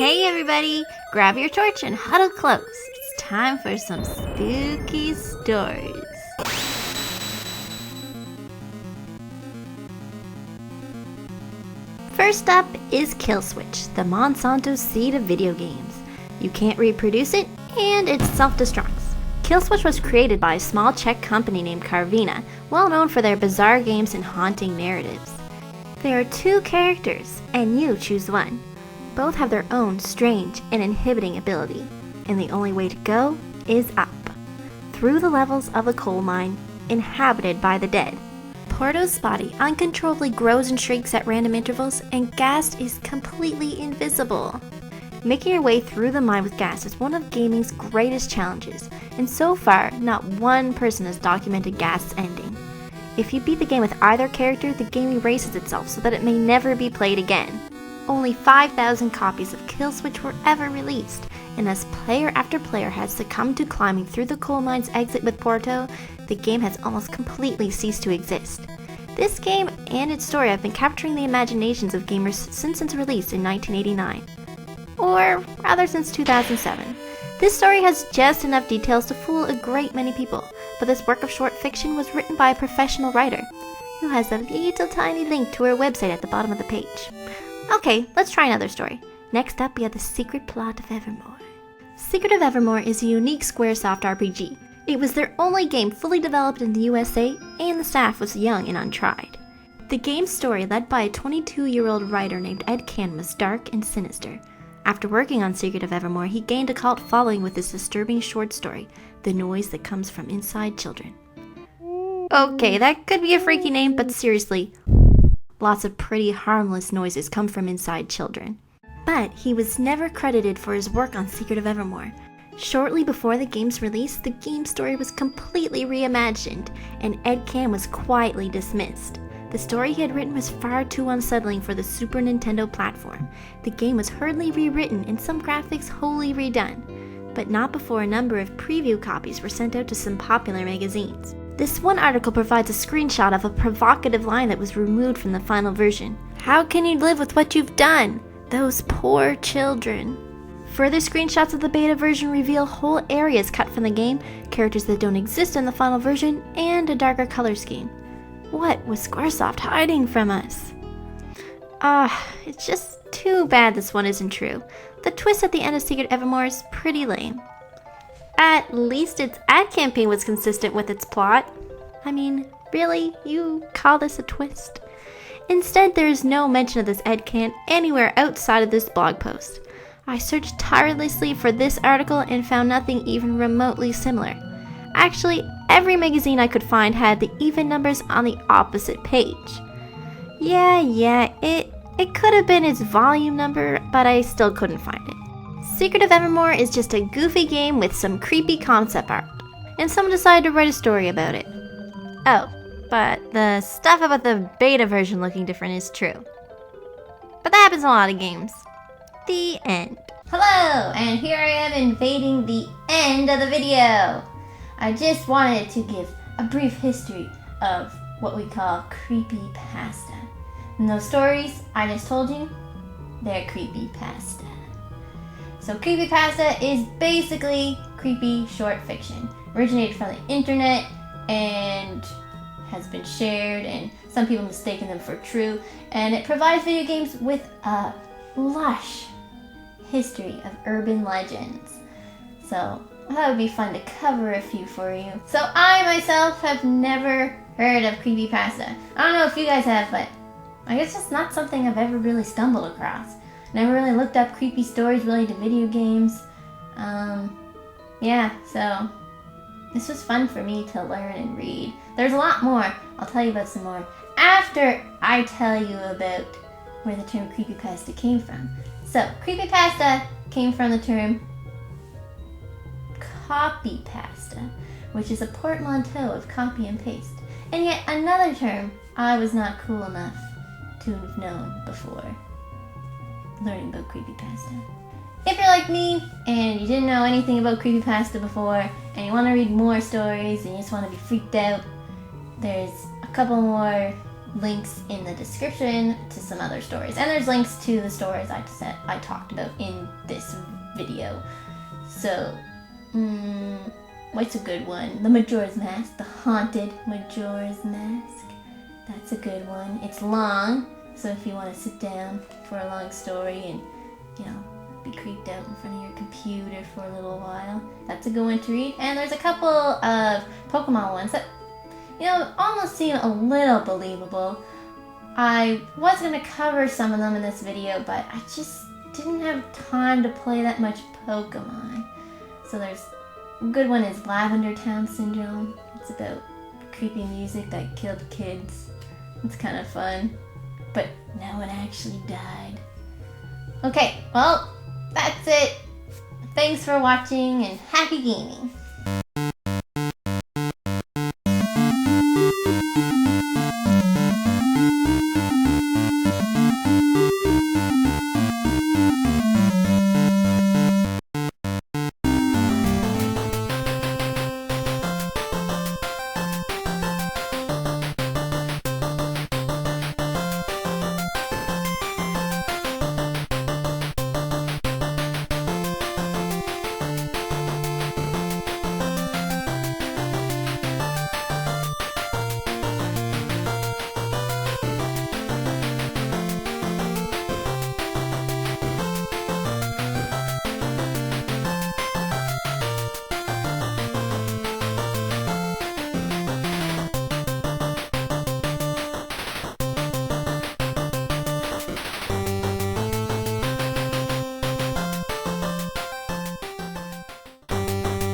Hey everybody, grab your torch and huddle close. It's time for some spooky stories. First up is Killswitch, the Monsanto seed of video games. You can't reproduce it, and it self-destructs. Killswitch was created by a small Czech company named Karvina, well known for their bizarre games and haunting narratives. There are two characters, and you choose one. Both have their own strange and inhibiting ability, and the only way to go is up, through the levels of a coal mine inhabited by the dead. Porto's body uncontrollably grows and shrinks at random intervals, and Gast is completely invisible. Making your way through the mine with Gast is one of gaming's greatest challenges, and so far, not one person has documented Gast's ending. If you beat the game with either character, the game erases itself so that it may never be played again. Only 5,000 copies of Killswitch were ever released, and as player after player has succumbed to climbing through the coal mine's exit with Porto, the game has almost completely ceased to exist. This game and its story have been capturing the imaginations of gamers since its release in 1989. Or rather since 2007. This story has just enough details to fool a great many people, but this work of short fiction was written by a professional writer, who has a little tiny link to her website at the bottom of the page. Okay, let's try another story. Next up we have The Secret Plot of Evermore. Secret of Evermore is a unique Squaresoft RPG. It was their only game fully developed in the USA, and the staff was young and untried. The game's story, led by a 22-year-old writer named Ed Can, was dark and sinister. After working on Secret of Evermore, he gained a cult following with his disturbing short story, The Noise That Comes From Inside Children. Okay, that could be a freaky name, but seriously, lots of pretty harmless noises come from inside children. But he was never credited for his work on Secret of Evermore. Shortly before the game's release, the game story was completely reimagined, and Ed Can was quietly dismissed. The story he had written was far too unsettling for the Super Nintendo platform. The game was hurriedly rewritten and some graphics wholly redone, but not before a number of preview copies were sent out to some popular magazines. This one article provides a screenshot of a provocative line that was removed from the final version. "How can you live with what you've done? Those poor children." Further screenshots of the beta version reveal whole areas cut from the game, characters that don't exist in the final version, and a darker color scheme. What was Squaresoft hiding from us? It's just too bad this one isn't true. The twist at the end of Secret Evermore is pretty lame. At least its ad campaign was consistent with its plot. I mean, really? You call this a twist? Instead, there is no mention of this Ed Can anywhere outside of this blog post. I searched tirelessly for this article and found nothing even remotely similar. Actually, every magazine I could find had the even numbers on the opposite page. Yeah, it could have been its volume number, but I still couldn't find it. Secret of Evermore is just a goofy game with some creepy concept art, and someone decided to write a story about it. Oh, but the stuff about the beta version looking different is true. But that happens in a lot of games. The end. Hello, and here I am invading the end of the video. I just wanted to give a brief history of what we call Creepypasta. And those stories I just told you, they're Creepypasta. So Creepypasta is basically creepy short fiction. Originated from the internet and has been shared, and some people mistaken them for true. And it provides video games with a lush history of urban legends. So I thought it would be fun to cover a few for you. So I myself have never heard of Creepypasta. I don't know if you guys have, but I guess it's not something I've ever really stumbled across. Never really looked up creepy stories related to video games. So this was fun for me to learn and read. There's a lot more. I'll tell you about some more after I tell you about where the term creepypasta came from. So, creepypasta came from the term copypasta, which is a portmanteau of copy and paste. And yet another term I was not cool enough to have known before learning about creepypasta. If you're like me and you didn't know anything about creepypasta before and you want to read more stories and you just want to be freaked out, there's a couple more links in the description to some other stories. And there's links to the stories I talked about in this video. So, what's a good one? The Majora's Mask, the haunted Majora's Mask. That's a good one. It's long, so if you want to sit down for a long story and, be creeped out in front of your computer for a little while, that's a good one to read. And there's a couple of Pokemon ones that, almost seem a little believable. I was going to cover some of them in this video, but I just didn't have time to play that much Pokemon. So there's a good one is Lavender Town Syndrome. It's about creepy music that killed kids. It's kind of fun, but no one actually died. Okay, well, that's it. Thanks for watching and happy gaming.